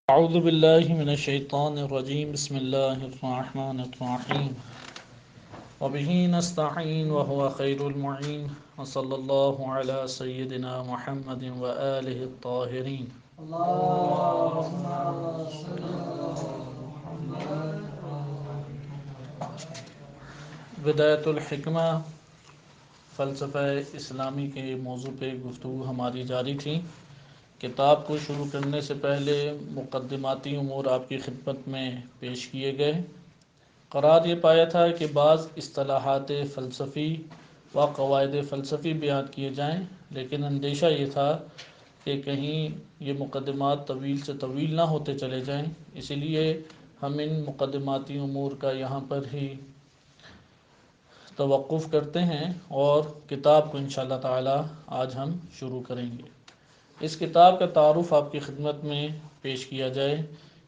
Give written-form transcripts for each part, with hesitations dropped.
أعوذ بالله من الشيطان الرجيم بسم الله الرحمن الرحيم وبه نستعين وهو خير المعين وصلى الله على سيدنا محمد وآله الطاهرين بدایت الحکمہ فلسفہ اسلامی کے موضوع پہ گفتگو ہماری جاری تھی۔ کتاب کو شروع کرنے سے پہلے مقدماتی امور آپ کی خدمت میں پیش کیے گئے۔ قرار یہ پایا تھا کہ بعض اصطلاحات فلسفی و قواعد فلسفی بیان کیے جائیں، لیکن اندیشہ یہ تھا کہ کہیں یہ مقدمات طویل سے طویل نہ ہوتے چلے جائیں، اسی لیے ہم ان مقدماتی امور کا یہاں پر ہی توقف کرتے ہیں اور کتاب کو انشاءاللہ تعالی آج ہم شروع کریں گے۔ اس کتاب کا تعارف آپ کی خدمت میں پیش کیا جائے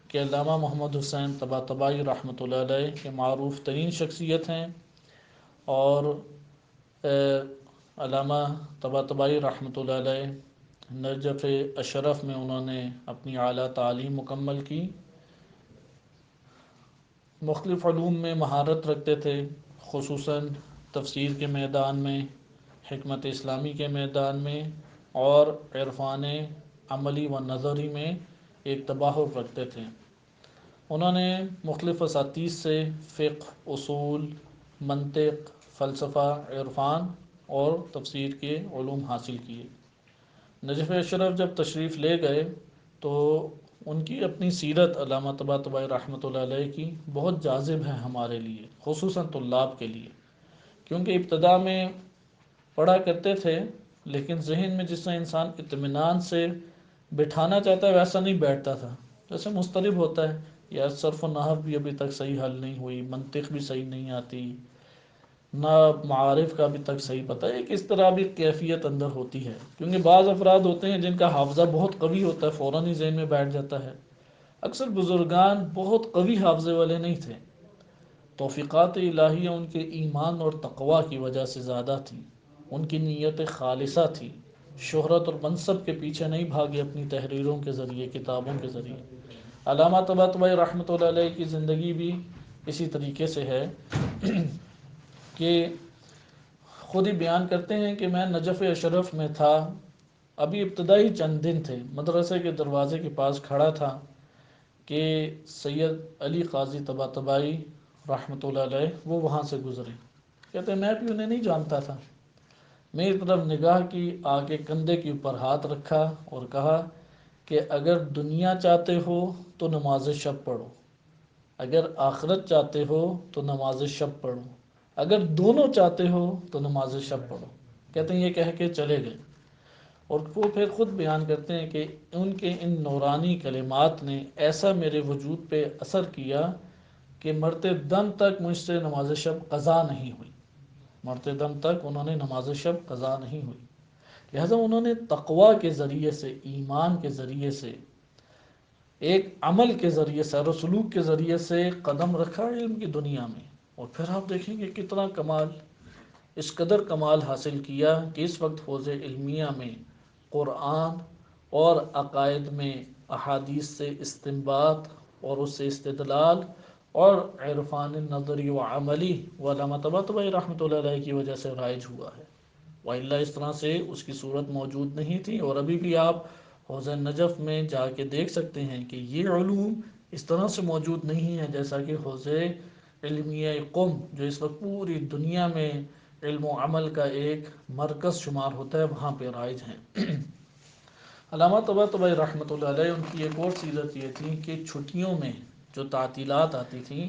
کہ علامہ محمد حسین طباطبائی رحمۃ اللہ علیہ کے معروف ترین شخصیت ہیں، اور علامہ طباطبائی رحمۃ اللہ علیہ نجف اشرف میں انہوں نے اپنی اعلیٰ تعلیم مکمل کی۔ مختلف علوم میں مہارت رکھتے تھے، خصوصاً تفسیر کے میدان میں، حکمت اسلامی کے میدان میں، اور عرفان عملی و نظری میں ایک تباہر رکھتے تھے۔ انہوں نے مختلف اساتذہ سے فقہ، اصول، منطق، فلسفہ، عرفان اور تفسیر کے علوم حاصل کیے۔ نجف اشرف جب تشریف لے گئے تو ان کی اپنی سیرت علامہ طباطبائی رحمۃ اللہ علیہ کی بہت جاذب ہے ہمارے لیے، خصوصاً طلاب کے لیے، کیونکہ ابتدا میں پڑھا کرتے تھے لیکن ذہن میں جس طرح انسان اطمینان سے بٹھانا چاہتا ہے ویسا نہیں بیٹھتا تھا، جیسے مضطرب ہوتا ہے، یا صرف و نحو بھی ابھی تک صحیح حل نہیں ہوئی، منطق بھی صحیح نہیں آتی، نہ معارف کا بھی تک صحیح پتہ ہے، کس طرح بھی کیفیت اندر ہوتی ہے، کیونکہ بعض افراد ہوتے ہیں جن کا حافظہ بہت قوی ہوتا ہے، فوراً ہی ذہن میں بیٹھ جاتا ہے۔ اکثر بزرگان بہت قوی حافظے والے نہیں تھے، توفیقات الہیہ ان کے ایمان اور تقوی کی وجہ سے زیادہ تھی، ان کی نیت خالصہ تھی، شہرت اور منصب کے پیچھے نہیں بھاگے اپنی تحریروں کے ذریعے، کتابوں کے ذریعے۔ علامہ طباطبائی رحمۃ اللہ علیہ کی زندگی بھی اسی طریقے سے ہے کہ خود ہی بیان کرتے ہیں کہ میں نجف اشرف میں تھا، ابھی ابتدائی چند دن تھے، مدرسے کے دروازے کے پاس کھڑا تھا کہ سید علی قاضی طباطبائی رحمۃ اللہ علیہ وہ وہاں سے گزرے۔ کہتے ہیں میں بھی انہیں نہیں جانتا تھا، میری طرف نگاہ کی، آگے کندھے کے اوپر ہاتھ رکھا اور کہا کہ اگر دنیا چاہتے ہو تو نماز شب پڑھو، اگر آخرت چاہتے ہو تو نماز شب پڑھو، اگر دونوں چاہتے ہو تو نماز شب پڑھو۔ کہتے ہیں یہ کہہ کے چلے گئے، اور وہ پھر خود بیان کرتے ہیں کہ ان کے ان نورانی کلمات نے ایسا میرے وجود پہ اثر کیا کہ مرتے دم تک مجھ سے نماز شب قضا نہیں ہوئی، مرتے دم تک انہوں نے نماز شب قضا نہیں ہوئی۔ لہذا انہوں نے تقوی کے ذریعے سے، ایمان کے ذریعے سے، ایک عمل کے ذریعے سے اور سلوک کے ذریعے سے قدم رکھا علم کی دنیا میں، اور پھر آپ دیکھیں گے کتنا کمال، اس قدر کمال حاصل کیا کہ اس وقت حوزہ علمیہ میں قرآن اور عقائد میں احادیث سے استنباط اور اس سے استدلال اور عرفان نظری و عملی و علامہ طباطبائی رحمۃ اللہ علیہ کی وجہ سے رائج ہوا ہے، وَإِلَّا اس طرح سے اس کی صورت موجود نہیں تھی۔ اور ابھی بھی آپ حوض نجف میں جا کے دیکھ سکتے ہیں کہ یہ علوم اس طرح سے موجود نہیں ہیں جیسا کہ حوض علمیہ قم، جو اس وقت پوری دنیا میں علم و عمل کا ایک مرکز شمار ہوتا ہے، وہاں پہ رائج ہیں۔ علامہ طباطبائی رحمۃ اللہ علیہ ان کی ایک اور سیرت یہ تھی کہ چھٹیوں میں جو تعطیلات آتی تھیں،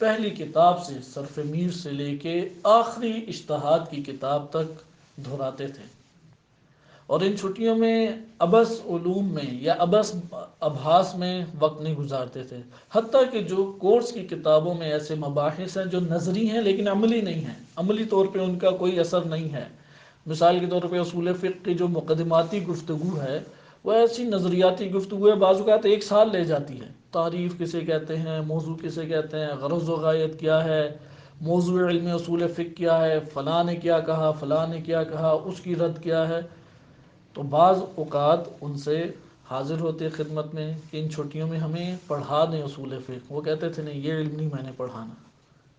پہلی کتاب سے صرف میر سے لے کے آخری اجتہاد کی کتاب تک دہراتے تھے، اور ان چھٹیوں میں ابس علوم میں یا ابس ابحاث میں وقت نہیں گزارتے تھے، حتیٰ کہ جو کورس کی کتابوں میں ایسے مباحث ہیں جو نظری ہیں لیکن عملی نہیں ہیں، عملی طور پہ ان کا کوئی اثر نہیں ہے۔ مثال کے طور پہ اصول فقہ کی جو مقدماتی گفتگو ہے وہ ایسی نظریاتی گفتگو ہے، بعض اوقات ایک سال لے جاتی ہے، تعریف کسے کہتے ہیں، موضوع کسے کہتے ہیں، غرض و غایت کیا ہے، موضوع علم اصول فقہ کیا ہے، فلاں نے کیا کہا، فلاں نے کیا کہا، اس کی رد کیا ہے، تو بعض اوقات ان سے حاضر ہوتے خدمت میں کہ ان چھٹیوں میں ہمیں پڑھا دیں اصول فقہ. وہ کہتے تھے نہیں، یہ علم نہیں میں نے پڑھانا،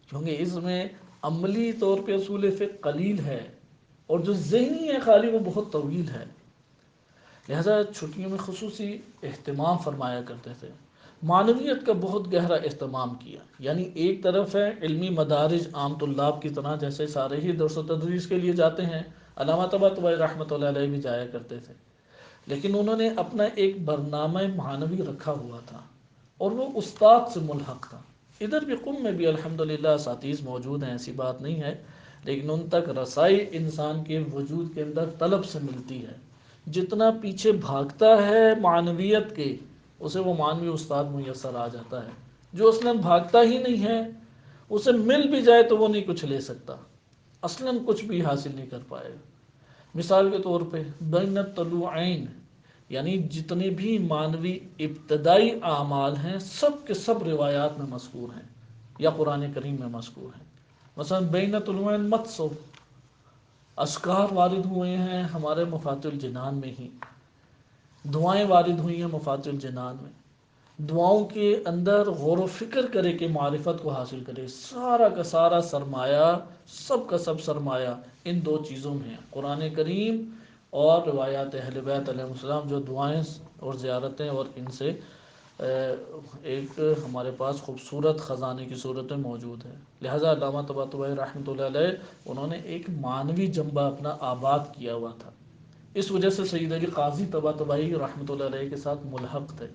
کیونکہ اس میں عملی طور پہ اصول فقہ قلیل ہے اور جو ذہنی ہے خالی وہ بہت طویل ہے. لہذا چھٹیوں میں خصوصی اہتمام فرمایا کرتے تھے. معنویت کا بہت گہرا اہتمام کیا. یعنی ایک طرف ہے علمی مدارج عام طلاب کی طرح، جیسے سارے ہی درس و تدریس کے لیے جاتے ہیں، علامہ طباطبائی رحمۃ اللہ علیہ بھی جایا کرتے تھے، لیکن انہوں نے اپنا ایک برنامہ معنوی رکھا ہوا تھا اور وہ استاد سے ملحق تھا. ادھر بھی قم میں بھی الحمدللہ اساتذہ موجود ہیں، ایسی بات نہیں ہے، لیکن ان تک رسائی انسان کے وجود کے اندر طلب سے ملتی ہے. جتنا پیچھے بھاگتا ہے معنویت کے، اسے وہ معنوی استاد میسر آ جاتا ہے. جو اصلاً بھاگتا ہی نہیں ہے، اسے مل بھی جائے تو وہ نہیں کچھ لے سکتا، اصلاً کچھ بھی حاصل نہیں کر پائے گا. مثال کے طور پہ بین الطلوعین، یعنی جتنے بھی معنوی ابتدائی اعمال ہیں سب کے سب روایات میں مذکور ہیں یا قرآن کریم میں مذکور ہیں. مثلا بین طلوعین متصو، اذکار وارد ہوئے ہیں ہمارے مفاتح الجنان میں ہی، دعائیں وارد ہوئی ہیں مفاتح الجنان میں. دعاؤں کے اندر غور و فکر کرے کہ معرفت کو حاصل کرے. سارا کا سارا سرمایہ، سب کا سب سرمایہ ان دو چیزوں میں ہے، قرآن کریم اور روایات اہل بیت علیہ السلام، جو دعائیں اور زیارتیں اور ان سے ایک ہمارے پاس خوبصورت خزانے کی صورتیں موجود ہیں. لہٰذا علامہ طباطبائی رحمۃ اللہ علیہ انہوں نے ایک معنوی جنبہ اپنا آباد کیا ہوا تھا. اس وجہ سے سید علی قاضی طباطبائی رحمۃ اللہ علیہ کے ساتھ ملحق تھے،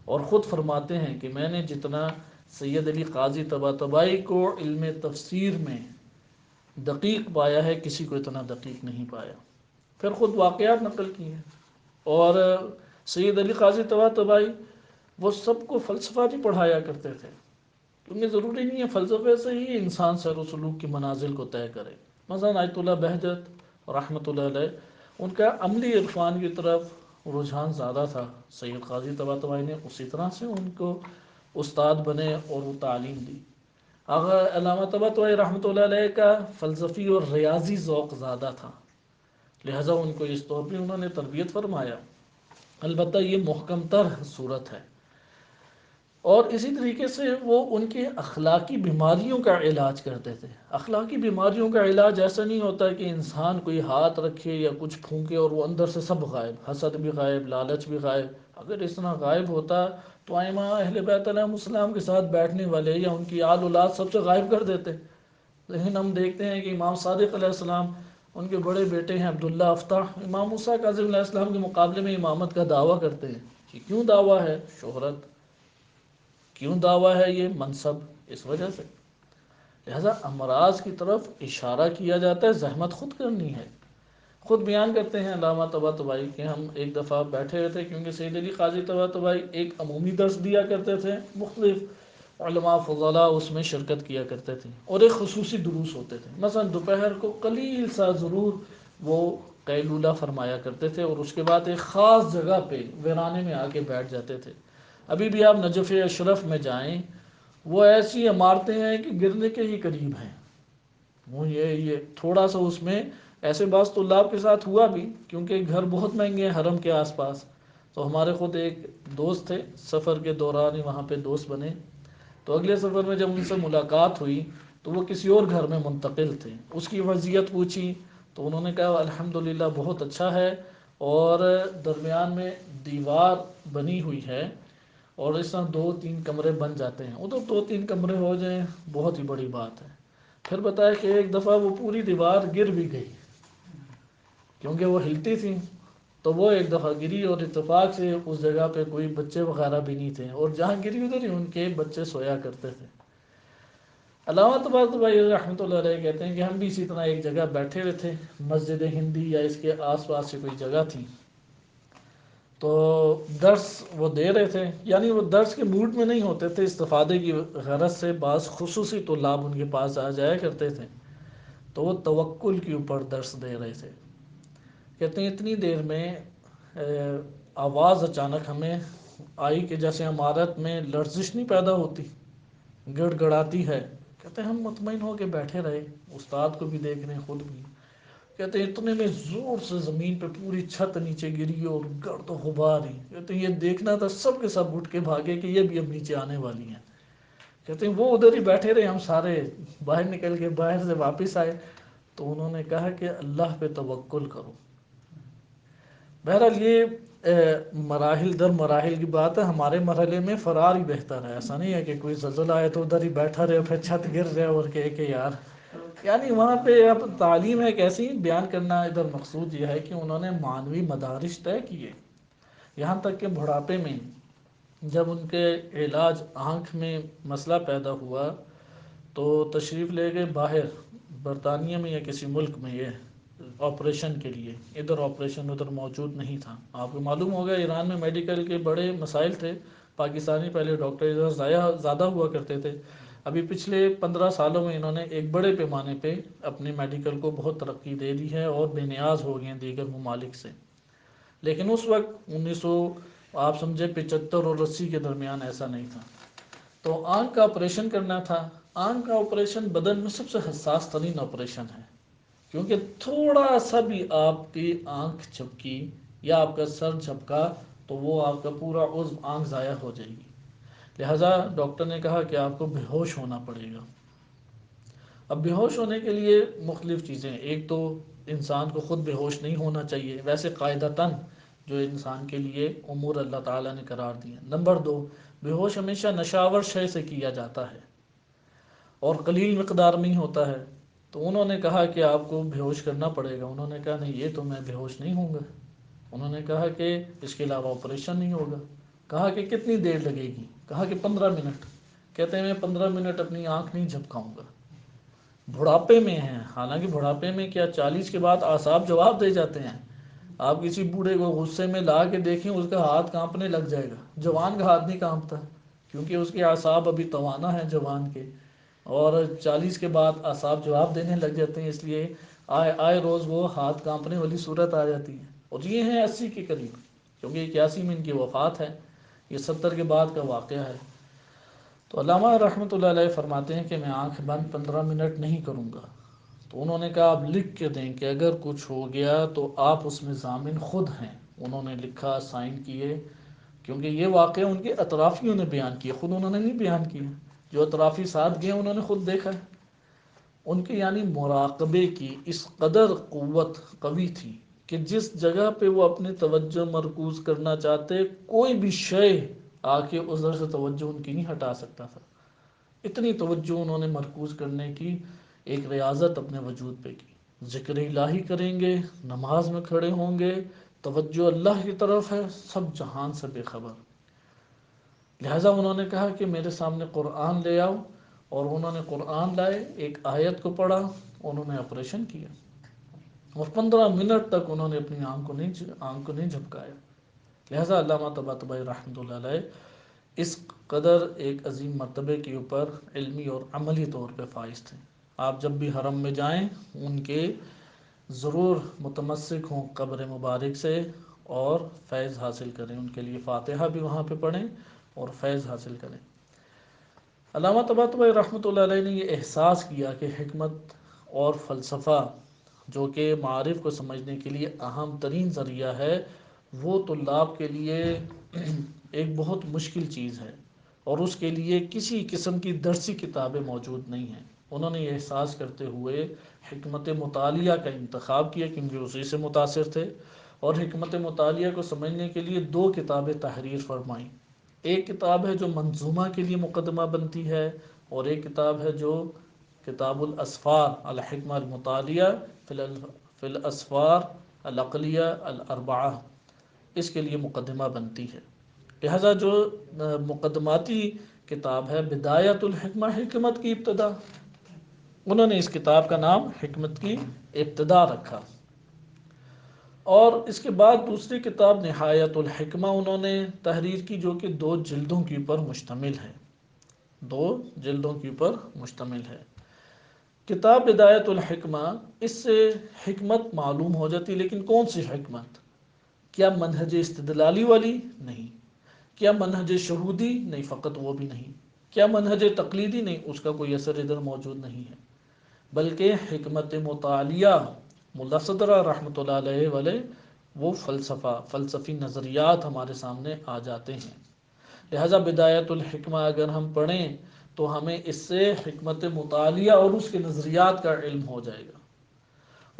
اور خود فرماتے ہیں کہ میں نے جتنا سید علی قاضی طباطبائی کو علم تفسیر میں دقیق پایا ہے، کسی کو اتنا دقیق نہیں پایا. پھر خود واقعات نقل کیے. اور سید علی قاضی طباطبائی وہ سب کو فلسفہ نہیں پڑھایا کرتے تھے، کیونکہ ضروری نہیں ہے فلسفے سے ہی انسان سیر و سلوک کی منازل کو طے کرے. مثلا آیت اللہ بہجت رحمۃ اللہ علیہ، ان کا عملی عرفان کی طرف رجحان زیادہ تھا. سید قاضی طباطبائی نے اسی طرح سے ان کو استاد بنے اور وہ تعلیم دی. اگر علامہ طباطبائی رحمۃ اللہ علیہ کا فلسفی اور ریاضی ذوق زیادہ تھا، لہٰذا ان کو اس طور پہ انہوں نے تربیت فرمایا. البتہ یہ محکم تر صورت ہے. اور اسی طریقے سے وہ ان کے اخلاقی بیماریوں کا علاج کرتے تھے. اخلاقی بیماریوں کا علاج ایسا نہیں ہوتا کہ انسان کوئی ہاتھ رکھے یا کچھ پھونکے اور وہ اندر سے سب غائب، حسد بھی غائب، لالچ بھی غائب. اگر اس طرح غائب ہوتا تو ائمہ اہل بیت علیہ السلام کے ساتھ بیٹھنے والے یا ان کی آل اولاد سب سے غائب کر دیتے. لیکن ہم دیکھتے ہیں کہ امام صادق علیہ السلام، ان کے بڑے بیٹے ہیں عبداللہ افتح، امام موسیٰ کاظم علیہ السلام کے مقابلے میں امامت کا دعویٰ کرتے ہیں. کہ کیوں دعویٰ ہے؟ شہرت. کیوں دعویٰ ہے؟ یہ منصب. اس وجہ سے لہذا امراض کی طرف اشارہ کیا جاتا ہے، زحمت خود کرنی ہے. خود بیان کرتے ہیں علامہ طباطبائی کہ ہم ایک دفعہ بیٹھے ہوئے تھے، کیونکہ سید علی قاضی طباطبائی ایک عمومی درس دیا کرتے تھے، مختلف علماء فضلاء اس میں شرکت کیا کرتے تھے، اور ایک خصوصی دروس ہوتے تھے. مثلا دوپہر کو قلیل سا ضرور وہ قیلولہ فرمایا کرتے تھے، اور اس کے بعد ایک خاص جگہ پہ ویرانے میں آ کے بیٹھ جاتے تھے. ابھی بھی آپ نجف اشرف میں جائیں، وہ ایسی عمارتیں ہیں کہ گرنے کے ہی قریب ہیں. وہ یہ تھوڑا سا اس میں ایسے بعض طلاب کے ساتھ ہوا بھی، کیونکہ گھر بہت مہنگے ہیں حرم کے آس پاس. تو ہمارے خود ایک دوست تھے، سفر کے دوران ہی وہاں پہ دوست بنے. تو اگلے سفر میں جب ان سے ملاقات ہوئی تو وہ کسی اور گھر میں منتقل تھے. اس کی وضعیت پوچھی تو انہوں نے کہا الحمدللہ بہت اچھا ہے، اور درمیان میں دیوار بنی ہوئی ہے، اور اس طرح 2-3 کمرے بن جاتے ہیں. ادھر 2-3 کمرے ہو جائیں بہت ہی بڑی بات ہے. پھر بتایا کہ ایک دفعہ وہ پوری دیوار گر بھی گئی، کیونکہ وہ ہلتی تھی. تو وہ ایک دفعہ گری، اور اتفاق سے اس جگہ پہ کوئی بچے وغیرہ بھی نہیں تھے، اور جہاں گری ادھر ہی ان کے بچے سویا کرتے تھے. علامہ طباطبائی رحمۃ اللہ علیہ کہتے ہیں کہ ہم بھی اسی طرح ایک جگہ بیٹھے ہوئے تھے، مسجد ہندی یا اس کے آس پاس سے کوئی جگہ تھی. تو درس وہ دے رہے تھے، یعنی وہ درس کے موڈ میں نہیں ہوتے تھے، استفادے کی غرض سے بعض خصوصی طلاب ان کے پاس آ جایا کرتے تھے. تو وہ توکل کے اوپر درس دے رہے تھے. کہتے ہیں اتنی دیر میں آواز اچانک ہمیں آئی کہ جیسے عمارت میں لرزش نہیں پیدا ہوتی، گڑ گڑاتی ہے. کہتے ہیں ہم مطمئن ہو کے بیٹھے رہے، استاد کو بھی دیکھ رہے ہیں، خود بھی. کہتے ہیں اتنے میں زور سے زمین پہ پوری چھت نیچے گری اور گرد و غبار ہی، کہتے ہیں یہ دیکھنا تھا، سب کے سب اٹھ کے بھاگے کہ یہ بھی اب نیچے آنے والی ہیں۔ کہتے ہیں وہ ادھر ہی بیٹھے رہے، ہم سارے باہر نکل کے باہر سے واپس آئے تو انہوں نے کہا کہ اللہ پہ توکل کرو۔ بہرحال یہ مراحل در مراحل کی بات ہے، ہمارے مرحلے میں فرار ہی بہتر ہے، ایسا نہیں ہے کہ کوئی زلزلہ آئے تو ادھر ہی بیٹھا رہے پھر چھت گر جائے اور کہے کہ یار، یعنی وہاں پہ اب تعلیم ہے کیسی بیان کرنا ادھر مقصود یہ ہے کہ انہوں نے معنوی مدارج طے کیے، یہاں تک کہ بڑھاپے میں جب ان کے علاج آنکھ میں مسئلہ پیدا ہوا تو تشریف لے گئے باہر برطانیہ میں یا کسی ملک میں، یہ آپریشن کے لیے، ادھر آپریشن ادھر موجود نہیں تھا۔ آپ کو معلوم ہوگا ایران میں میڈیکل کے بڑے مسائل تھے، پاکستانی پہلے ڈاکٹر ادھر زیادہ ہوا کرتے تھے، ابھی پچھلے 15 سالوں میں انہوں نے ایک بڑے پیمانے پہ اپنے میڈیکل کو بہت ترقی دے دی ہے اور بے نیاز ہو گئے ہیں دیگر ممالک سے، لیکن اس وقت 1900 آپ سمجھے 75 اور 80 کے درمیان ایسا نہیں تھا۔ تو آنکھ کا آپریشن کرنا تھا۔ آنکھ کا آپریشن بدن میں سب سے حساس ترین آپریشن ہے، کیونکہ تھوڑا سا بھی آپ کی آنکھ جھپکی یا آپ کا سر جھپکا تو وہ آپ کا پورا عضو آنکھ ضائع ہو جائے گی، لہٰذا ڈاکٹر نے کہا کہ آپ کو بے ہوش ہونا پڑے گا۔ اب بے ہوش ہونے کے لیے مختلف چیزیں، ایک تو انسان کو خود بے ہوش نہیں ہونا چاہیے، ویسے قاعدتاً جو انسان کے لیے امور اللہ تعالیٰ نے قرار دی ہیں۔ نمبر دو، بے ہوش ہمیشہ نشاور شے سے کیا جاتا ہے اور قلیل مقدار میں ہی ہوتا ہے، تو انہوں نے کہا کہ آپ کو بے ہوش کرنا پڑے گا۔ انہوں نے کہا نہیں، یہ تو میں بے ہوش نہیں ہوں گا۔ انہوں نے کہا کہ اس کے علاوہ آپریشن نہیں ہوگا۔ کہا کہ کتنی دیر لگے گی؟ کہا کہ 15 منٹ۔ کہتے ہیں میں 15 منٹ اپنی آنکھ نہیں جھپکاؤں گا۔ بڑھاپے میں ہیں، حالانکہ بڑھاپے میں کیا 40 کے بعد اعصاب جواب دے جاتے ہیں۔ آپ کسی بوڑھے کو غصے میں لا کے دیکھیں، اس کا ہاتھ کانپنے لگ جائے گا، جوان کا ہاتھ نہیں کانپتا، کیونکہ اس کے اعصاب ابھی توانا ہیں جوان کے، اور 40 کے بعد اعصاب جواب دینے لگ جاتے ہیں، اس لیے آئے روز وہ ہاتھ کانپنے والی صورت آ جاتی ہے۔ اور یہ ہیں 80 کے قریب، کیونکہ 81 میں ان کی وفات ہے، یہ 70 کے بعد کا واقعہ ہے۔ تو علامہ رحمۃ اللہ علیہ فرماتے ہیں کہ میں آنکھ بند 15 منٹ نہیں کروں گا۔ تو انہوں نے کہا آپ لکھ کے دیں کہ اگر کچھ ہو گیا تو آپ اس میں ضامن خود ہیں۔ انہوں نے لکھا، سائن کیے، کیونکہ یہ واقعہ ان کے اطرافیوں نے بیان کیا، خود انہوں نے نہیں بیان کیا، جو اطرافی ساتھ گئے انہوں نے خود دیکھا ہے۔ ان کے یعنی مراقبے کی اس قدر قوت قوی تھی کہ جس جگہ پہ وہ اپنی توجہ مرکوز کرنا چاہتے، کوئی بھی شے آ کے ادھر سے توجہ ان کی نہیں ہٹا سکتا تھا۔ اتنی توجہ انہوں نے مرکوز کرنے کی ایک ریاضت اپنے وجود پہ کی۔ ذکر الہی کریں گے، نماز میں کھڑے ہوں گے، توجہ اللہ کی طرف ہے، سب جہان سے بے خبر۔ لہٰذا انہوں نے کہا کہ میرے سامنے قرآن لے آؤ، اور انہوں نے قرآن لائے، ایک آیت کو پڑھا، انہوں نے آپریشن کیا، اور 15 منٹ تک انہوں نے اپنی آنکھ کو نہیں جھپکایا۔ لہٰذا علامہ طباطبائی رحمۃ اللہ علیہ اس قدر ایک عظیم مرتبے کے اوپر علمی اور عملی طور پہ فائز تھے۔ آپ جب بھی حرم میں جائیں ان کے ضرور متمسک ہوں قبر مبارک سے اور فیض حاصل کریں، ان کے لیے فاتحہ بھی وہاں پہ پڑھیں اور فیض حاصل کریں۔ علامہ طباطبائی رحمۃ اللہ علیہ نے یہ احساس کیا کہ حکمت اور فلسفہ جو کہ معارف کو سمجھنے کے لیے اہم ترین ذریعہ ہے، وہ طلاب کے لیے ایک بہت مشکل چیز ہے، اور اس کے لیے کسی قسم کی درسی کتابیں موجود نہیں ہیں۔ انہوں نے یہ احساس کرتے ہوئے حکمت مطالعہ کا انتخاب کیا، کیونکہ اسی سے متاثر تھے، اور حکمت مطالعہ کو سمجھنے کے لیے 2 کتابیں تحریر فرمائیں۔ ایک کتاب ہے جو منظومہ کے لیے مقدمہ بنتی ہے، اور ایک کتاب ہے جو کتاب الاسفار الحکمہ المطالعہ فی الاسفار العقلیہ الاربعہ، اس کے لیے مقدمہ بنتی ہے۔ لہذا جو مقدماتی کتاب ہے بدایت الحکمہ، حکمت کی ابتدا، انہوں نے اس کتاب کا نام حکمت کی ابتدا رکھا۔ اور اس کے بعد دوسری کتاب نہایت الحکمہ انہوں نے تحریر کی، جو کہ 2 جلدوں کے اوپر مشتمل ہے، 2 جلدوں کے اوپر مشتمل ہے۔ کتاب بدایت الحکمہ، اس سے حکمت معلوم ہو جاتی، لیکن کون سی حکمت؟ کیا منہج استدلالی والی؟ نہیں۔ کیا منہج شہودی؟ نہیں، فقط وہ بھی نہیں۔ کیا منہج تقلیدی؟ نہیں، اس کا کوئی اثر ادھر موجود نہیں ہے، بلکہ حکمت مطالعہ ملا صدرہ رحمۃ اللہ علیہ والے وہ فلسفی نظریات ہمارے سامنے آ جاتے ہیں. لہذا بدایت الحکمہ اگر ہم پڑھیں تو ہمیں اس سے حکمت مطالعہ اور اس کے نظریات کا علم ہو جائے گا.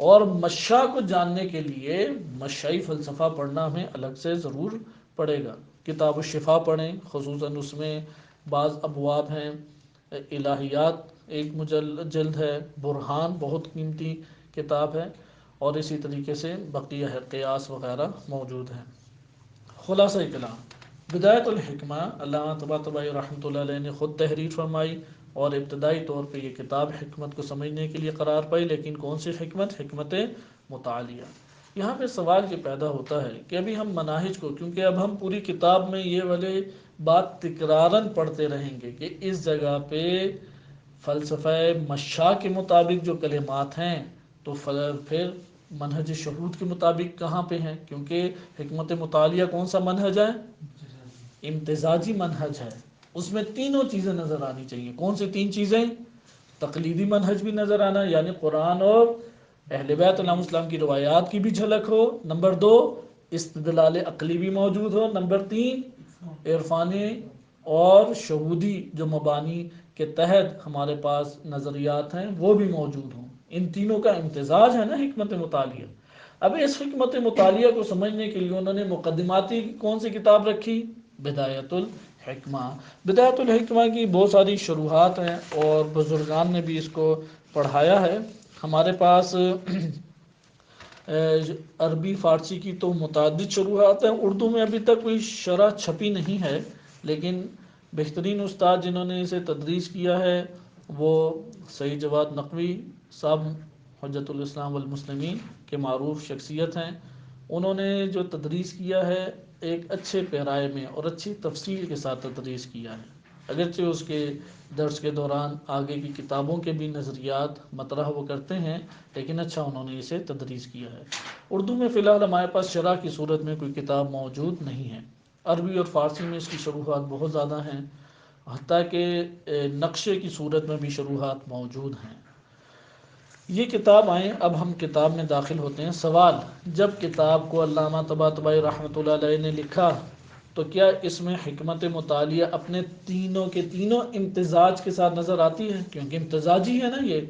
اور مشاء کو جاننے کے لیے مشائی فلسفہ پڑھنا ہمیں الگ سے ضرور پڑے گا. کتاب الشفا پڑھیں، خصوصاً اس میں بعض ابواب ہیں. الہیات ایک جلد ہے، برہان بہت قیمتی کتاب ہے، اور اسی طریقے سے بقیہ ہے، قیاس وغیرہ موجود ہیں. خلاصہ کلام، بدایت الحکمہ علامہ طباطبائی رحمۃ اللہ علیہ نے خود تحریر فرمائی، اور ابتدائی طور پہ یہ کتاب حکمت کو سمجھنے کے لیے قرار پائی. لیکن کون سی حکمت؟ حکمت مطالعہ. یہاں پہ سوال یہ پیدا ہوتا ہے کہ ابھی ہم مناہج کو، کیونکہ اب ہم پوری کتاب میں یہ والے بات تکرارن پڑھتے رہیں گے کہ اس جگہ پہ فلسفہ مشاء کے مطابق جو کلمات ہیں، تو پھر منہج شہود کے مطابق کہاں پہ ہیں؟ کیونکہ حکمت مطالعہ کون سا منہج ہے؟ امتزاجی منہج ہے. اس میں تینوں چیزیں نظر آنی چاہیے. کون سی تین چیزیں؟ تقلیدی منہج بھی نظر آنا، یعنی قرآن اور اہل بیت علیہ السلام کی روایات کی بھی جھلک ہو. نمبر 2، استدلال عقلی بھی موجود ہو. نمبر 3، عرفانی اور شہودی جو مبانی کے تحت ہمارے پاس نظریات ہیں وہ بھی موجود ہوں. ان تینوں کا امتزاج ہے نا حکمت مطالعہ. اب اس حکمت مطالعہ کو سمجھنے کے لیے انہوں نے مقدماتی کون سی کتاب رکھی؟ بدایت الحکمہ. بدایت الحکمہ کی بہت ساری شروحات ہیں اور بزرگان نے بھی اس کو پڑھایا ہے. ہمارے پاس عربی فارسی کی تو متعدد شروحات ہیں. اردو میں ابھی تک کوئی شرح چھپی نہیں ہے، لیکن بہترین استاد جنہوں نے اسے تدریس کیا ہے وہ سید جواد نقوی صاحب، حجت الاسلام والمسلمین کے معروف شخصیت ہیں. انہوں نے جو تدریس کیا ہے ایک اچھے پیرائے میں اور اچھی تفصیل کے ساتھ تدریس کیا ہے. اگرچہ اس کے درس کے دوران آگے کی کتابوں کے بھی نظریات مطرح وہ کرتے ہیں، لیکن اچھا انہوں نے اسے تدریس کیا ہے. اردو میں فی الحال ہمارے پاس شرح کی صورت میں کوئی کتاب موجود نہیں ہے. عربی اور فارسی میں اس کی شروحات بہت زیادہ ہیں، حتیٰ کہ نقشے کی صورت میں بھی شروحات موجود ہیں. یہ کتاب آئیں، اب ہم کتاب میں داخل ہوتے ہیں. سوال، جب کتاب کو علامہ طباطبائی رحمۃ اللہ علیہ نے لکھا تو کیا اس میں حکمت مطالعہ اپنے تینوں کے تینوں امتزاج کے ساتھ نظر آتی ہے؟ کیونکہ امتزاجی ہے نا یہ،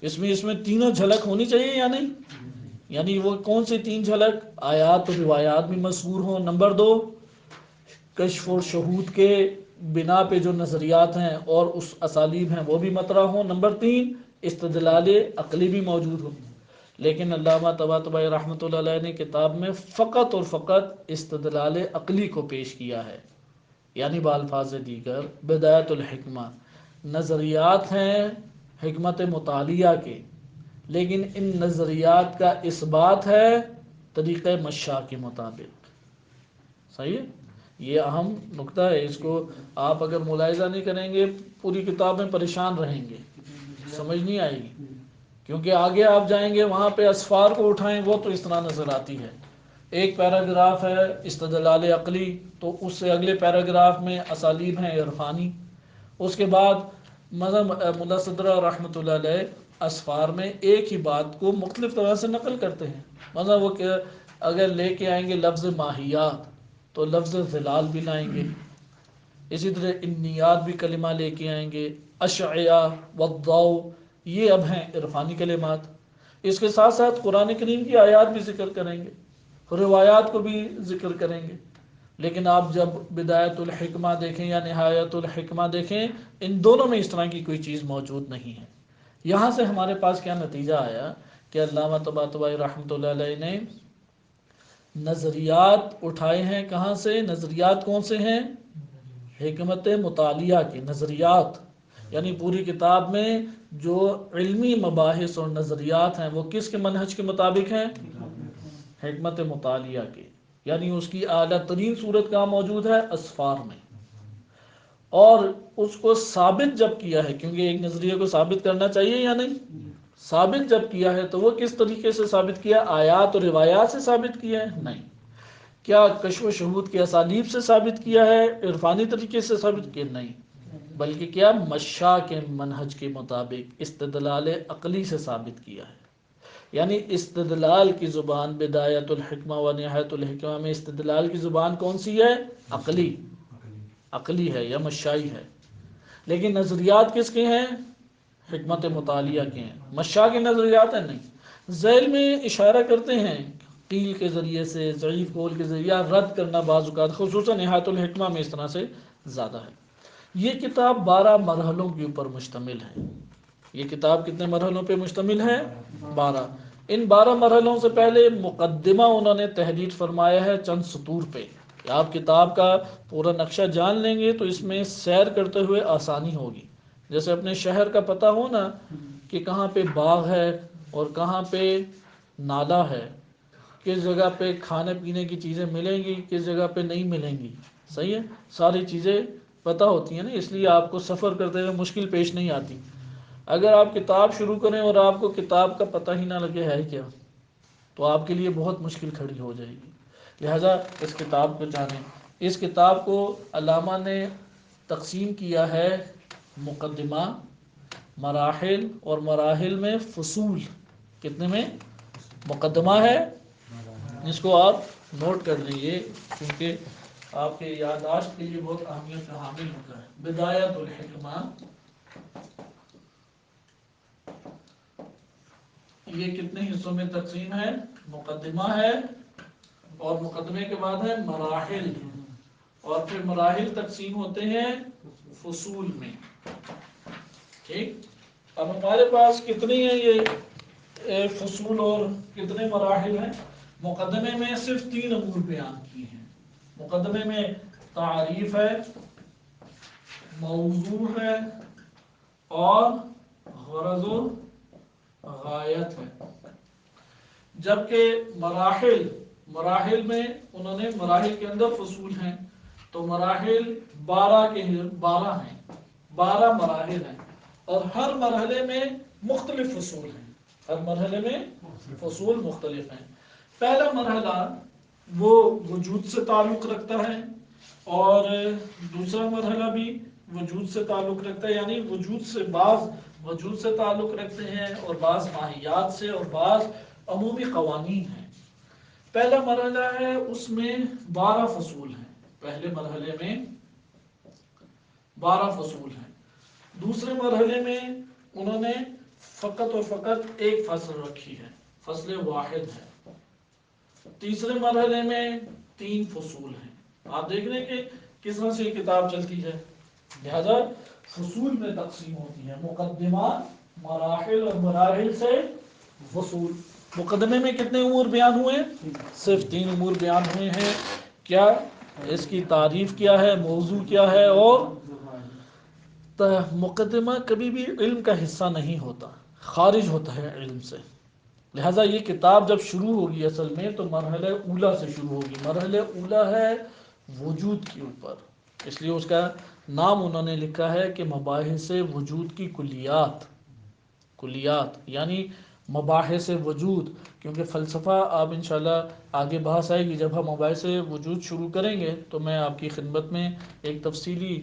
اس میں تینوں جھلک ہونی چاہیے یا نہیں؟ یعنی وہ کون سی تین جھلک؟ آیات و روایات بھی مذکور ہوں. نمبر 2، کشف و شہود کے بنا پہ جو نظریات ہیں اور اس اسالیب ہیں وہ بھی مطرح ہوں. نمبر 3، استدلال عقلی بھی موجود ہو. لیکن علامہ طباطبائی رحمۃ اللہ علیہ نے کتاب میں فقط اور فقط استدلال عقلی کو پیش کیا ہے. یعنی بالفاظ دیگر بدایت الحکمہ نظریات ہیں حکمت مطالعہ کے، لیکن ان نظریات کا اثبات ہے طریقہ مشاء کے مطابق. صحیح ہے؟ یہ اہم نقطہ ہے. اس کو آپ اگر ملاحظہ نہیں کریں گے پوری کتاب میں پریشان رہیں گے، سمجھ نہیں آئے گی. کیونکہ آگے آپ جائیں گے وہاں پہ اسفار کو اٹھائیں وہ تو اس طرح نظر آتی ہے. ایک پیراگراف ہے استدلال عقلی، تو اس سے اگلے پیراگراف میں اسالیب ہیں عرفانی. اس کے بعد ملا صدرہ رحمۃ اللہ علیہ اسفار میں ایک ہی بات کو مختلف طرح سے نقل کرتے ہیں. مثلا وہ کہ اگر لے کے آئیں گے لفظ ماہیات تو لفظ ظلال بھی لائیں گے. اسی طرح انیات بھی کلمہ لے کے آئیں گے. اشعیہ والضوء یہ اب ہیں عرفانی کلمات. اس کے ساتھ ساتھ قرآن کریم کی آیات بھی ذکر کریں گے، روایات کو بھی ذکر کریں گے. لیکن آپ جب بدایت الحکمہ دیکھیں یا نہایت الحکمہ دیکھیں، ان دونوں میں اس طرح کی کوئی چیز موجود نہیں ہے. یہاں سے ہمارے پاس کیا نتیجہ آیا کہ علامہ طباطبائی رحمۃ اللہ علیہ نے نظریات اٹھائے ہیں. کہاں سے نظریات؟ کون سے ہیں؟ حکمت مطالعہ کے نظریات. یعنی پوری کتاب میں جو علمی مباحث اور نظریات ہیں وہ کس کے منہج کے مطابق ہیں؟ حکمت مطالعہ کے. یعنی اس کی اعلیٰ ترین صورت کہاں موجود ہے؟ اسفار میں. اور اس کو ثابت جب کیا ہے، کیونکہ ایک نظریے کو ثابت کرنا چاہیے یا نہیں، ثابت جب کیا ہے تو وہ کس طریقے سے ثابت کیا؟ آیات اور روایات سے ثابت کیا ہے؟ نہیں. کیا کشف و شہود کے اسالیب سے ثابت کیا ہے؟ عرفانی طریقے سے ثابت کیا؟ نہیں. بلکہ کیا؟ مشاء کے منہج کے مطابق استدلال عقلی سے ثابت کیا ہے. یعنی استدلال کی زبان بدایت الحکمہ و نہایت الحکمہ میں استدلال کی زبان کون سی ہے؟ عقلی ہے یا مشائی ہے. لیکن نظریات کس کے ہیں؟ حکمت مطالعہ کے ہیں. مشاء کے نظریات ہیں نہیں. ذیل میں اشارہ کرتے ہیں قیل کے ذریعے سے، ضعیف قول کے ذریعے رد کرنا بعض اوقات، خصوصاً نہایت الحکمہ میں اس طرح سے زیادہ ہے. یہ کتاب 12 مرحلوں کے اوپر مشتمل ہے. یہ کتاب کتنے مرحلوں پہ مشتمل ہے؟ 12. ان 12 مرحلوں سے پہلے مقدمہ انہوں نے تحریر فرمایا ہے چند سطور پہ. کہ آپ کتاب کا پورا نقشہ جان لیں گے تو اس میں سیر کرتے ہوئے آسانی ہوگی. جیسے اپنے شہر کا پتہ ہو نا کہ کہاں پہ باغ ہے اور کہاں پہ نالا ہے، کس جگہ پہ کھانے پینے کی چیزیں ملیں گی، کس جگہ پہ نہیں ملیں گی. صحیح ہے، ساری چیزیں پتہ ہوتی ہیں نا، اس لیے آپ کو سفر کرتے ہوئے مشکل پیش نہیں آتی. اگر آپ کتاب شروع کریں اور آپ کو کتاب کا پتہ ہی نہ لگے ہے کیا، تو آپ کے لیے بہت مشکل کھڑی ہو جائے گی. لہذا اس کتاب کو جانیں. اس کتاب کو علامہ نے تقسیم کیا ہے مقدمہ، مراحل، اور مراحل میں فصول. کتنے میں؟ مقدمہ ہے، اس کو آپ نوٹ کر لیجیے کیونکہ آپ کے یادداشت کے لیے بہت اہمیت کا حامل ہوتا ہے. بدایت الحکمہ، یہ کتنے حصوں میں تقسیم ہے؟ مقدمہ ہے، اور مقدمے کے بعد ہے مراحل، اور پھر مراحل تقسیم ہوتے ہیں فصول میں. ٹھیک. اب ہمارے پاس کتنی ہیں یہ فصول اور کتنے مراحل ہیں؟ مقدمے میں صرف 3 امور بیان کیے ہیں. مقدمے میں تعریف ہے، موضوع ہے، اور غرض و غایت ہے. جبکہ مراحل میں انہوں نے مراحل کے اندر فصول ہیں تو مراحل 12 ہیں، 12 مراحل ہیں، اور ہر مرحلے میں مختلف فصول ہیں. ہر مرحلے میں فصول مختلف ہیں. پہلا مرحلہ وہ وجود سے تعلق رکھتا ہے، اور دوسرا مرحلہ بھی وجود سے تعلق رکھتا ہے. یعنی بعض وجود سے تعلق رکھتے ہیں اور بعض ماہیات سے، اور بعض عمومی قوانین ہیں. پہلا مرحلہ ہے اس میں 12 فصول ہیں. پہلے مرحلے میں 12 فصول ہیں. دوسرے مرحلے میں انہوں نے فقط اور فقط ایک فصل رکھی ہے، فصل واحد ہے. تیسرے مرحلے میں 3 فصول ہیں. آپ دیکھ رہے ہیں کہ کس طرح سے یہ کتاب چلتی ہے. لہذا فصول میں تقسیم ہوتی ہے، مقدمہ، مراحل، اور مراحل سے فصول. مقدمے میں کتنے امور بیان ہوئے؟ صرف 3 امور بیان ہوئے ہیں. کیا؟ اس کی تعریف کیا ہے، موضوع کیا ہے، اور مقدمہ کبھی بھی علم کا حصہ نہیں ہوتا، خارج ہوتا ہے علم سے. لہٰذا یہ کتاب جب شروع ہوگی اصل میں تو مرحلہ اولا سے شروع ہوگی. مرحلہ اولا ہے وجود کے اوپر، اس لیے اس کا نام انہوں نے لکھا ہے کہ مباحث وجود کی کلیات یعنی مباحث وجود. کیونکہ فلسفہ آپ انشاءاللہ آگے بحث آئے گی، جب ہم مباحث وجود شروع کریں گے تو میں آپ کی خدمت میں ایک تفصیلی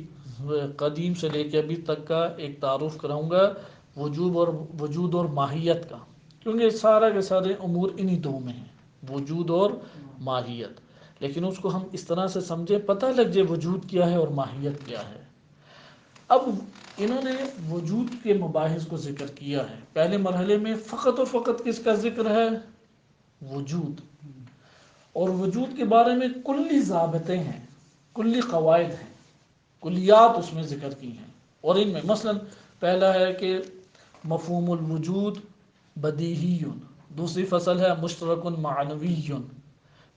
قدیم سے لے کے ابھی تک کا ایک تعارف کراؤں گا وجود اور ماہیت کا، کیونکہ سارا کے سارے امور انہی دو میں ہیں، وجود اور ماہیت. لیکن اس کو ہم اس طرح سے سمجھے، پتہ لگ جائے وجود کیا ہے اور ماہیت کیا ہے. اب انہوں نے وجود کے مباحث کو ذکر کیا ہے. پہلے مرحلے میں فقط اور فقط کس کا ذکر ہے؟ وجود. اور وجود کے بارے میں کلی ضابطے ہیں، کلی قواعد ہیں، کلیات اس میں ذکر کی ہیں. اور ان میں مثلا پہلا ہے کہ مفہوم الوجود بدیہی، دوسری فصل ہے مشترک معنوی.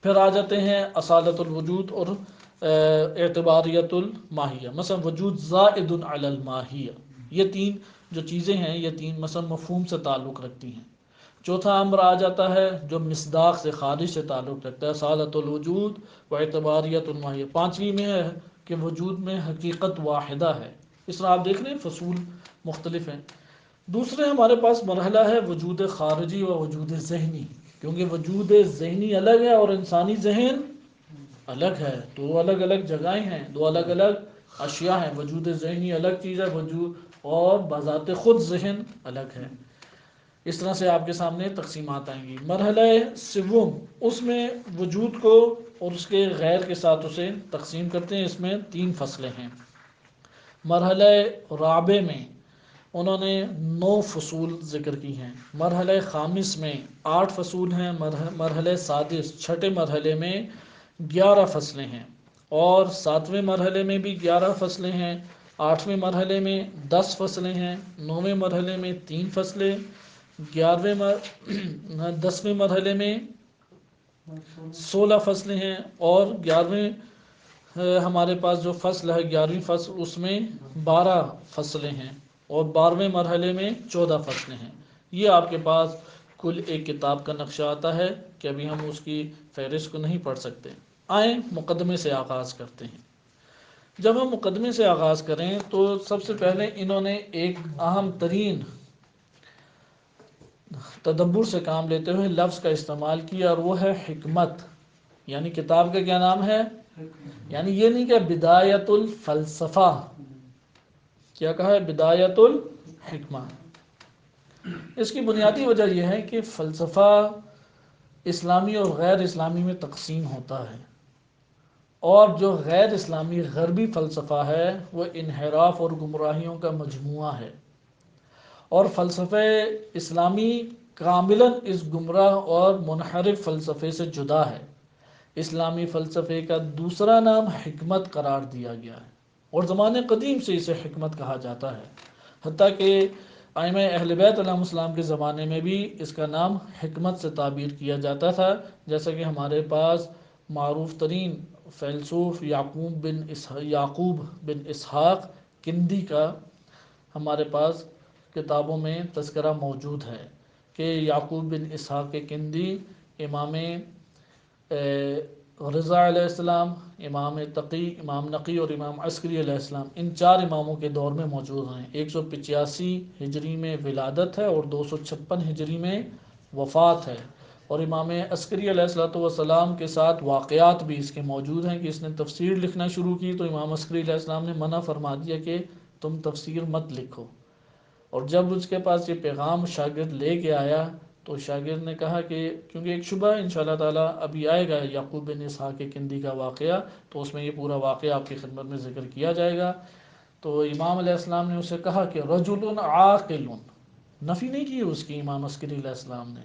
پھر آ جاتے ہیں اصالت الوجود اور اعتباریت الماہیہ. مثلا وجود زائد علی الماہیہ، یہ 3 جو چیزیں ہیں، یہ 3 مثلا مفہوم سے تعلق رکھتی ہیں. چوتھا امر آ جاتا ہے جو مصداق سے خارج سے تعلق رکھتا ہے، اصالت الوجود و اعتباریت الماہیہ. پانچویں میں ہے کہ وجود میں حقیقت واحدہ ہے. اس طرح آپ دیکھ رہے ہیں فصول مختلف ہیں. دوسرے ہمارے پاس مرحلہ ہے وجود خارجی و وجود ذہنی، کیونکہ وجود ذہنی الگ ہے اور انسانی ذہن الگ ہے. 2 الگ الگ جگہیں ہیں، 2 الگ الگ اشیاء ہیں. وجود ذہنی الگ چیز ہے، وجود اور بذات خود ذہن الگ ہے. اس طرح سے آپ کے سامنے تقسیمات آئیں گی۔ مرحلہ سوم، اس میں وجود کو اور اس کے غیر کے ساتھ اسے تقسیم کرتے ہیں، اس میں 3 فصلیں ہیں۔ مرحلہ رابع میں انہوں نے 9 فصول ذکر کی ہیں۔ مرحلہ خامس میں 8 فصول ہیں۔ مرحلہ سادس، چھٹے مرحلے میں 11 فصلیں ہیں، اور 7ویں مرحلے میں بھی 11 فصلیں ہیں۔ 8ویں مرحلے میں 10 فصلیں ہیں۔ 9ویں مرحلے میں 3 فصلیں۔ 10ویں مرحلے میں 16 فصلیں ہیں، اور 11ویں ہمارے پاس جو فصل ہے 11ویں فصل، اس میں 12 فصلیں ہیں، اور 12ویں مرحلے میں 14 فصلیں ہیں۔ یہ آپ کے پاس کل ایک کتاب کا نقشہ آتا ہے کہ ابھی ہم اس کی فہرست کو نہیں پڑھ سکتے۔ آئیں مقدمے سے آغاز کرتے ہیں۔ جب ہم مقدمے سے آغاز کریں تو سب سے پہلے انہوں نے ایک اہم ترین تدبر سے کام لیتے ہوئے لفظ کا استعمال کیا، اور وہ ہے حکمت۔ یعنی کتاب کا کیا نام ہے؟ یعنی یہ نہیں کہ بدایت الفلسفہ، کیا کہا ہے؟ بدایت الحکمہ۔ اس کی بنیادی وجہ یہ ہے کہ فلسفہ اسلامی اور غیر اسلامی میں تقسیم ہوتا ہے، اور جو غیر اسلامی غربی فلسفہ ہے وہ انحراف اور گمراہیوں کا مجموعہ ہے، اور فلسفہ اسلامی کاملاً اس گمراہ اور منحرف فلسفے سے جدا ہے۔ اسلامی فلسفے کا دوسرا نام حکمت قرار دیا گیا ہے، اور زمانے قدیم سے اسے حکمت کہا جاتا ہے، حتیٰ کہ ائمہ اہل بیت علیہ السلام کے زمانے میں بھی اس کا نام حکمت سے تعبیر کیا جاتا تھا، جیسا کہ ہمارے پاس معروف ترین فیلسوف یعقوب بن اسحاق کندی کا ہمارے پاس کتابوں میں تذکرہ موجود ہے کہ یعقوب بن اسحاق کندی امام رضا علیہ السلام، امام تقی، امام نقی اور امام عسکری علیہ السلام، ان 4 اماموں کے دور میں موجود ہیں۔ 185 ہجری میں ولادت ہے اور 256 ہجری میں وفات ہے، اور امام عسکری علیہ السلام کے ساتھ واقعات بھی اس کے موجود ہیں کہ اس نے تفسیر لکھنا شروع کی تو امام عسکری علیہ السلام نے منع فرما دیا کہ تم تفسیر مت لکھو، اور جب اس کے پاس یہ پیغام شاگرد لے کے آیا تو شاگرد نے کہا کہ کیونکہ ایک شبہ انشاءاللہ تعالیٰ ابھی آئے گا یعقوب بن اسحاق کندی کا واقعہ، تو اس میں یہ پورا واقعہ آپ کی خدمت میں ذکر کیا جائے گا، تو امام علیہ السلام نے اسے کہا کہ رجل عاقل، نفی نہیں کی اس کی امام عسکری علیہ السلام نے،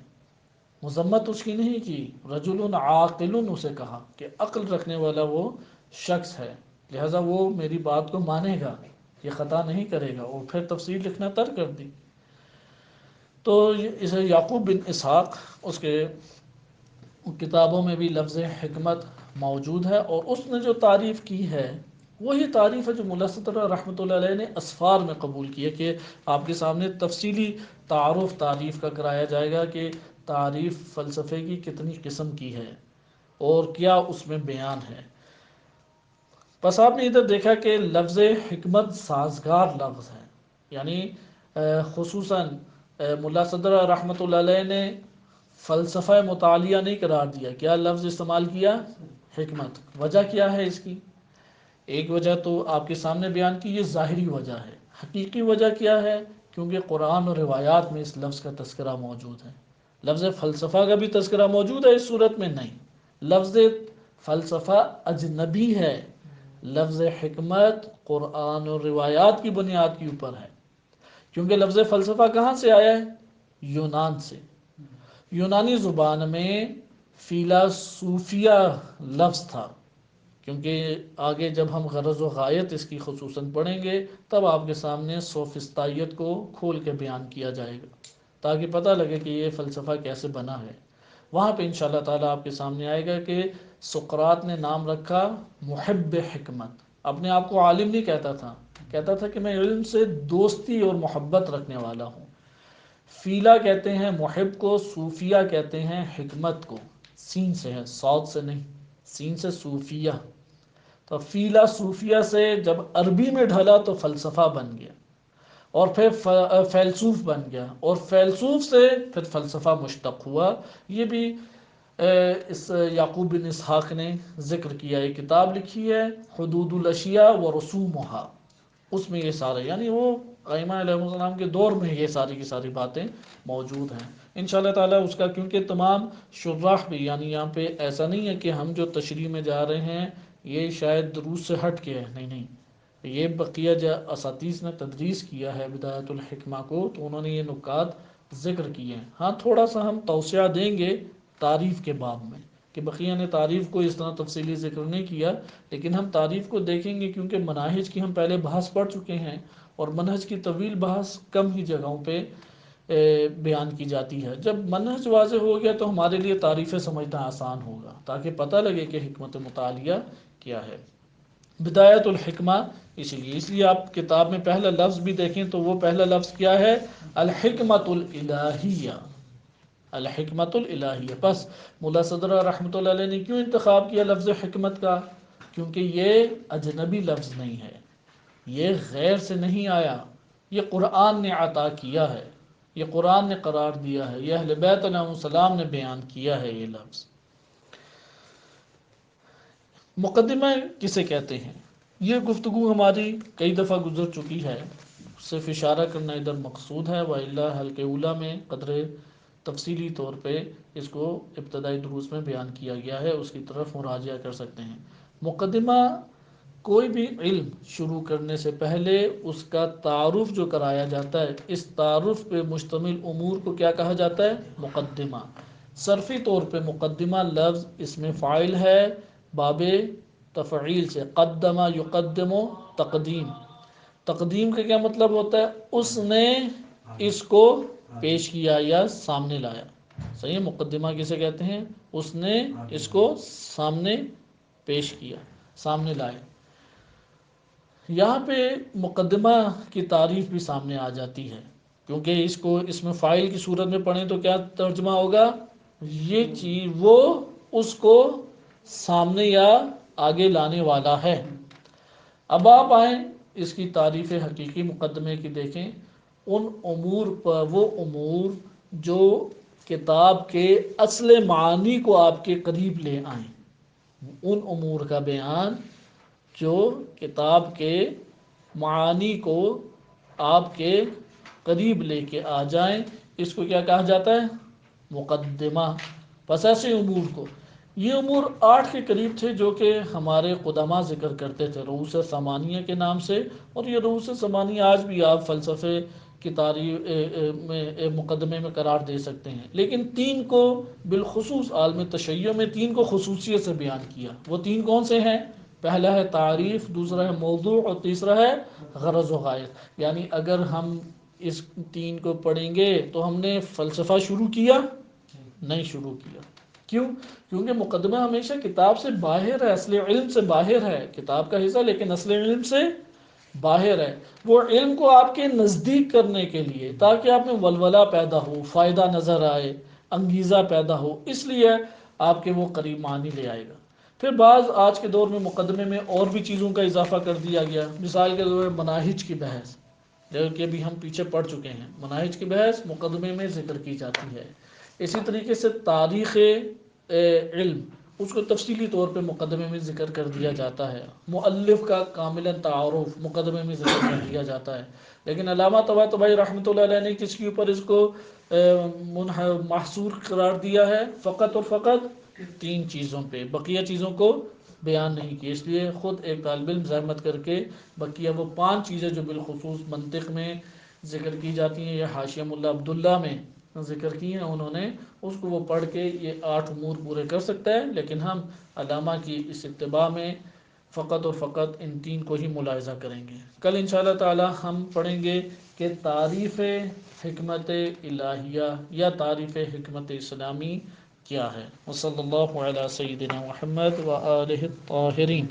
مذمت اس کی نہیں کی، رجل عاقل اسے کہا کہ عقل رکھنے والا وہ شخص ہے، لہذا وہ میری بات کو مانے گا، یہ خطا نہیں کرے گا، اور پھر تفسیر لکھنا ترک کر دی۔ تو اسے یعقوب بن اسحاق، اس کے کتابوں میں بھی لفظ حکمت موجود ہے، اور اس نے جو تعریف کی ہے وہی تعریف ہے جو ملا صدر رحمۃ اللہ علیہ نے اسفار میں قبول کی ہے، کہ آپ کے سامنے تفصیلی تعریف کا کرایا جائے گا کہ تعریف فلسفے کی کتنی قسم کی ہے اور کیا اس میں بیان ہے۔ بس آپ نے ادھر دیکھا کہ لفظ حکمت سازگار لفظ ہے، یعنی خصوصاً ملا صدر رحمۃ اللہ علیہ نے فلسفہ مطالعہ نہیں قرار دیا، کیا لفظ استعمال کیا؟ حکمت۔ وجہ کیا ہے اس کی؟ ایک وجہ تو آپ کے سامنے بیان کی، یہ ظاہری وجہ ہے۔ حقیقی وجہ کیا ہے؟ کیونکہ قرآن اور روایات میں اس لفظ کا تذکرہ موجود ہے۔ لفظ فلسفہ کا بھی تذکرہ موجود ہے، اس صورت میں نہیں۔ لفظ فلسفہ اجنبی ہے، لفظ حکمت قرآن اور روایات کی بنیاد کے اوپر ہے، کیونکہ لفظ فلسفہ کہاں سے آیا ہے؟ یونان سے۔ یونانی زبان میں فیلاسوفیا لفظ تھا، کیونکہ آگے جب ہم غرض و غایت اس کی خصوصاً پڑھیں گے تب آپ کے سامنے سوفسطائیت کو کھول کے بیان کیا جائے گا، تاکہ پتہ لگے کہ یہ فلسفہ کیسے بنا ہے۔ وہاں پہ انشاءاللہ تعالیٰ آپ کے سامنے آئے گا کہ سقراط نے نام رکھا محب حکمت، اپنے آپ کو عالم نہیں کہتا تھا، کہتا تھا کہ میں علم سے دوستی اور محبت رکھنے والا ہوں۔ فیلا کہتے ہیں محب کو، صوفیہ کہتے ہیں حکمت کو، سین سے ہے، صاد سے نہیں، سین سے صوفیہ۔ تو فیلا صوفیہ سے جب عربی میں ڈھلا تو فلسفہ بن گیا، اور پھر فیلسوف بن گیا، اور فیلسوف سے پھر فلسفہ مشتق ہوا۔ یہ بھی اس یعقوب بن اسحاق نے ذکر کیا، ایک کتاب لکھی ہے حدود الاشیاء و رسومها، اس میں یہ سارے یعنی وہ ائمہ علیہ السلام کے دور میں یہ ساری کی ساری باتیں موجود ہیں انشاءاللہ تعالیٰ اس کا، کیونکہ تمام شراح بھی یعنی یہاں پہ ایسا نہیں ہے کہ ہم جو تشریح میں جا رہے ہیں یہ شاید دروس سے ہٹ کے ہے، نہیں نہیں، یہ بقیہ جو اساتذہ نے تدریس کیا ہے بدایت الحکمہ کو تو انہوں نے یہ نکات ذکر کیے ہیں۔ ہاں تھوڑا سا ہم توسیع دیں گے تعریف کے باب میں کہ بقیہ نے تعریف کو اس طرح تفصیلی ذکر نہیں کیا، لیکن ہم تعریف کو دیکھیں گے کیونکہ مناہج کی ہم پہلے بحث پڑھ چکے ہیں اور منہج کی طویل بحث کم ہی جگہوں پہ بیان کی جاتی ہے۔ جب منہج واضح ہو گیا تو ہمارے لیے تعریفیں سمجھنا آسان ہوگا تاکہ پتہ لگے کہ حکمت مطالعہ کیا ہے۔ بدایت الحکمہ اس لیے آپ کتاب میں پہلا لفظ بھی دیکھیں تو وہ پہلا لفظ کیا ہے؟ الحکمت الالہیہ، الحکمت الالہیہ۔ بس ملا صدرہ رحمۃ اللہ علیہ نے کیوں انتخاب کیا لفظ حکمت کا؟ کیونکہ یہ اجنبی لفظ نہیں ہے، یہ غیر سے نہیں آیا، یہ قرآن نے عطا کیا ہے، یہ قرآن نے قرار دیا ہے، یہ اہل بیت علیہ السلام نے بیان کیا ہے یہ لفظ۔ مقدمہ کسے کہتے ہیں؟ یہ گفتگو ہماری کئی دفعہ گزر چکی ہے، صرف اشارہ کرنا ادھر مقصود ہے، وَإِلَّا حلقہ اولیٰ میں قدر تفصیلی طور پہ اس کو ابتدائی دروس میں بیان کیا گیا ہے، اس کی طرف مراجعہ کر سکتے ہیں۔ مقدمہ کوئی بھی علم شروع کرنے سے پہلے اس کا تعارف جو کرایا جاتا ہے، اس تعارف پہ مشتمل امور کو کیا کہا جاتا ہے؟ مقدمہ۔ صرفی طور پہ مقدمہ لفظ اس میں فاعل ہے باب تفعیل سے، قدمہ یقدم تقدیم۔ تقدیم کا کیا مطلب ہوتا ہے؟ اس نے اس کو پیش کیا یا سامنے لایا۔ صحیح ہے؟ مقدمہ کسے کہتے ہیں؟ اس نے اس کو سامنے پیش کیا، سامنے لائے۔ یہاں پہ مقدمہ کی تعریف بھی سامنے آ جاتی ہے، کیونکہ اس کو اس میں فاعل کی صورت میں پڑھیں تو کیا ترجمہ ہوگا؟ یہ چیز وہ اس کو سامنے یا آگے لانے والا ہے۔ اب آپ آئیں اس کی تعریف حقیقی مقدمے کی دیکھیں، ان امور پر، وہ امور جو کتاب کے اصل معانی کو آپ کے قریب لے آئیں، ان امور کا بیان جو کتاب کے معانی کو آپ کے قریب لے کے آ جائیں، اس کو کیا کہا جاتا ہے؟ مقدمہ۔ پس ایسے امور کو، یہ امور 8 کے قریب تھے جو کہ ہمارے قدماء ذکر کرتے تھے رؤوس ثمانیہ کے نام سے، اور یہ رؤوس ثمانیہ آج بھی آپ فلسفے کی تاریخ میں مقدمے میں قرار دے سکتے ہیں، لیکن 3 کو بالخصوص عالم تشیع میں 3 کو خصوصیت سے بیان کیا۔ وہ 3 کون سے ہیں؟ پہلا ہے تعریف، دوسرا ہے موضوع، اور تیسرا ہے غرض و غایت۔ یعنی اگر ہم اس 3 کو پڑھیں گے تو ہم نے فلسفہ شروع کیا؟ نہیں شروع کیا۔ کیوں؟ کیونکہ مقدمہ ہمیشہ کتاب سے باہر ہے، اصل علم سے باہر ہے، کتاب کا حصہ لیکن اصل علم سے باہر ہے۔ وہ علم کو آپ کے نزدیک کرنے کے لیے، تاکہ آپ میں ولولہ پیدا ہو، فائدہ نظر آئے، انگیزہ پیدا ہو، اس لیے آپ کے وہ قریب معنی لے آئے گا۔ پھر بعض آج کے دور میں مقدمے میں اور بھی چیزوں کا اضافہ کر دیا گیا، مثال کے طور پر مناہج کی بحث، جو کہ بھی ہم پیچھے پڑھ چکے ہیں، مناہج کی بحث مقدمے میں ذکر کی جاتی ہے۔ اسی طریقے سے تاریخ علم، اس کو تفصیلی طور پہ مقدمے میں ذکر کر دیا جاتا ہے۔ مؤلف کا کاملا تعارف مقدمے میں ذکر کر دیا جاتا ہے، لیکن علامہ طباطبائی رحمۃ اللہ علیہ نے کس کے اوپر اس کو محصور قرار دیا ہے؟ فقط اور فقط 3 چیزوں پہ، بقیہ چیزوں کو بیان نہیں کی۔ اس لیے خود ایک طالب علم زحمت کر کے بقیہ وہ 5 چیزیں جو بالخصوص منطق میں ذکر کی جاتی ہیں یا حاشیہ ملا عبداللہ میں ذکر کی ہیں، انہوں نے اس کو وہ پڑھ کے یہ 8 امور پورے کر سکتا ہے، لیکن ہم علامہ کی اس اتباع میں فقط اور فقط ان 3 کو ہی ملاحظہ کریں گے۔ کل انشاءاللہ تعالی ہم پڑھیں گے کہ تعریف حکمت الہیہ یا تعریف حکمت اسلامی کیا ہے۔ وصلی اللہ علی سیدنا محمد و آلہ الطاہرین۔